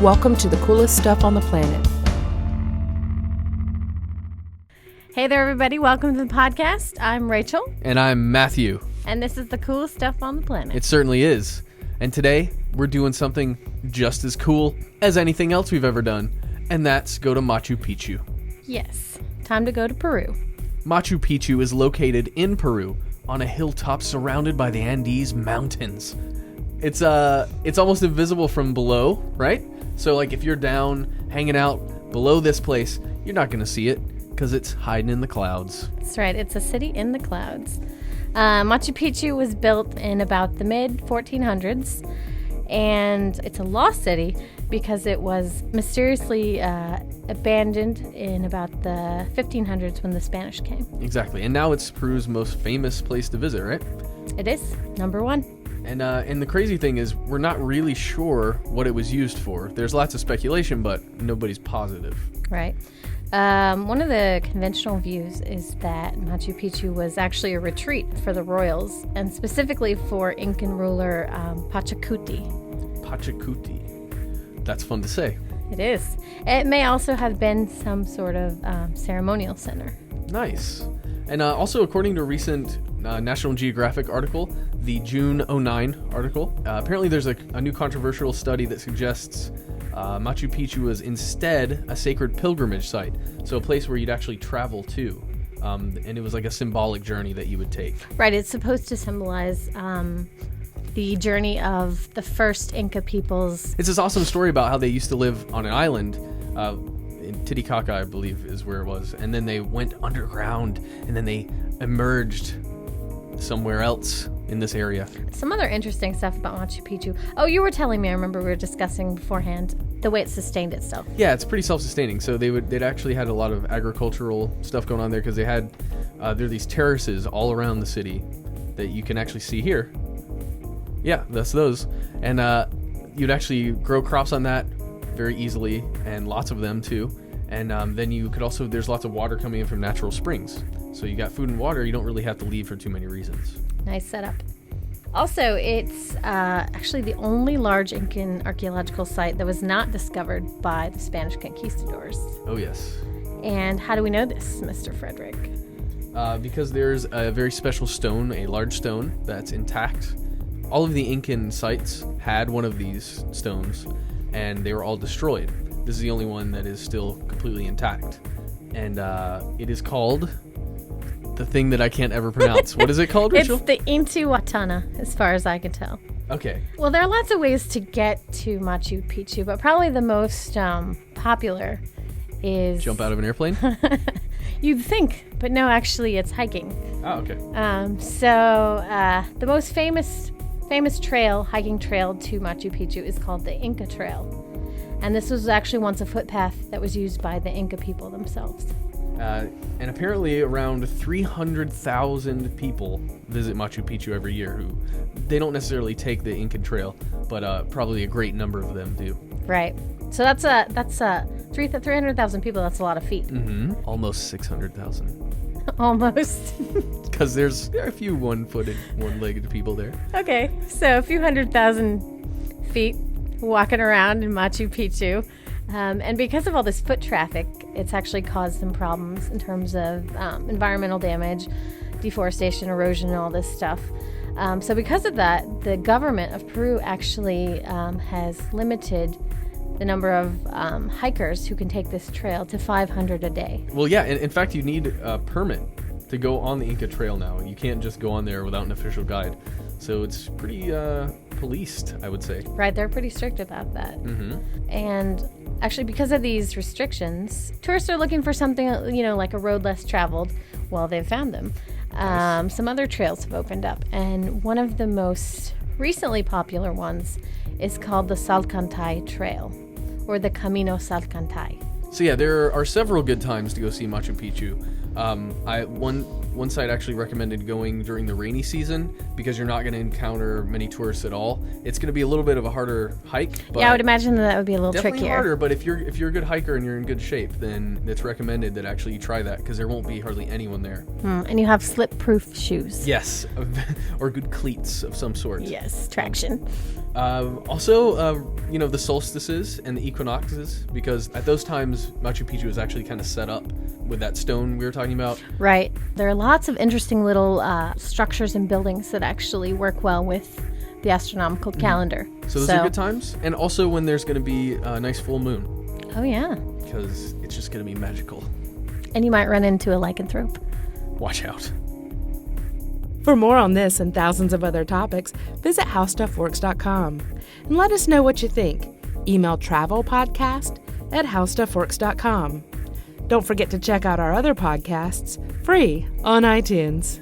Welcome to the coolest stuff on the planet. Hey there, everybody. Welcome to the podcast. I'm Rachel. And I'm Matthew. And this is the coolest stuff on the planet. It certainly is. And today, we're doing something just as cool as anything else we've ever done. And that's go to Machu Picchu. Yes. Time to go to Peru. Machu Picchu is located in Peru on a hilltop surrounded by the Andes Mountains. It's almost invisible from below, right? So like if you're down hanging out below this place, you're not going to see it because it's hiding in the clouds. That's right. It's a city in the clouds. Machu Picchu was built in about the mid-1400s, and it's a lost city because it was mysteriously abandoned in about the 1500s when the Spanish came. Exactly. And now it's Peru's most famous place to visit, right? It is. Number one. And the crazy thing is, we're not really sure what it was used for. There's lots of speculation, but nobody's positive. Right. One of the conventional views is that Machu Picchu was actually a retreat for the royals, and specifically for Incan ruler Pachacuti. Pachacuti. That's fun to say. It is. It may also have been some sort of ceremonial center. Nice. And also, according to a recent National Geographic article, the June 2009 article, apparently there's a new controversial study that suggests Machu Picchu was instead a sacred pilgrimage site, so a place where you'd actually travel to, and it was like a symbolic journey that you would take. Right, it's supposed to symbolize the journey of the first Inca peoples. It's this awesome story about how they used to live on an island, in Titicaca, I believe is where it was, and then they went underground, and then they emerged somewhere else in this area. Some other interesting stuff about Machu Picchu. Oh, you were telling me, I remember we were discussing beforehand, the way it sustained itself. Yeah, it's pretty self-sustaining. So they'd actually had a lot of agricultural stuff going on there because they had, there are these terraces all around the city that you can actually see here. Yeah, that's those. And you'd actually grow crops on that very easily, and lots of them too. And then you could also, there's lots of water coming in from natural springs. So you got food and water, you don't really have to leave for too many reasons. Nice setup. Also, it's actually the only large Incan archaeological site that was not discovered by the Spanish conquistadors. Oh, yes. And how do we know this, Mr. Frederick? Because there's a very special stone, a large stone, that's intact. All of the Incan sites had one of these stones, and they were all destroyed. This is the only one that is still completely intact. And it is called the thing that I can't ever pronounce. What is it called, Rachel? It's the Intihuatana, as far as I can tell. Okay. Well, there are lots of ways to get to Machu Picchu, but probably the most popular is... Jump out of an airplane? You'd think, but no, actually it's hiking. Oh, okay. The most famous hiking trail to Machu Picchu is called the Inca Trail. And this was actually once a footpath that was used by the Inca people themselves. And apparently around 300,000 people visit Machu Picchu every year who, they don't necessarily take the Incan Trail, but probably a great number of them do. Right. So that's 300,000 people. That's a lot of feet. Mm-hmm. Almost 600,000. Almost. Because there are a few one-footed, one-legged people there. Okay. So a few 100,000 feet walking around in Machu Picchu. And because of all this foot traffic, it's actually caused some problems in terms of environmental damage, deforestation, erosion, and all this stuff. So because of that, the government of Peru actually has limited the number of hikers who can take this trail to 500 a day. Well, yeah, in fact, you need a permit to go on the Inca Trail now. You can't just go on there without an official guide. So it's pretty policed, I would say. Right, they're pretty strict about that. Mm-hmm. And actually, because of these restrictions, tourists are looking for something, like a road less traveled. Well, they've found them. Nice. Some other trails have opened up, and one of the most recently popular ones is called the Salcantay Trail, or the Camino Salcantay. So yeah, there are several good times to go see Machu Picchu. One site actually recommended going during the rainy season because you're not going to encounter many tourists at all. It's going to be a little bit of a harder hike. But Yeah, I would imagine that would be a little definitely trickier. harder, but if you're a good hiker and you're in good shape, then it's recommended that actually you try that because there won't be hardly anyone there. And you have slip-proof shoes. Yes, or good cleats of some sort. Yes, traction. Also, the solstices and the equinoxes, because at those times Machu Picchu is actually kind of set up with that stone we were talking about. Right. There are lots of interesting little structures and buildings that actually work well with the astronomical calendar. So those are good times. And also when there's going to be a nice full moon, Oh, yeah. because it's just going to be magical. And you might run into a lycanthrope. Watch out. For more on this and thousands of other topics, visit howstuffworks.com and let us know what you think. Email travelpodcast@howstuffworks.com. Don't forget to check out our other podcasts, free on iTunes.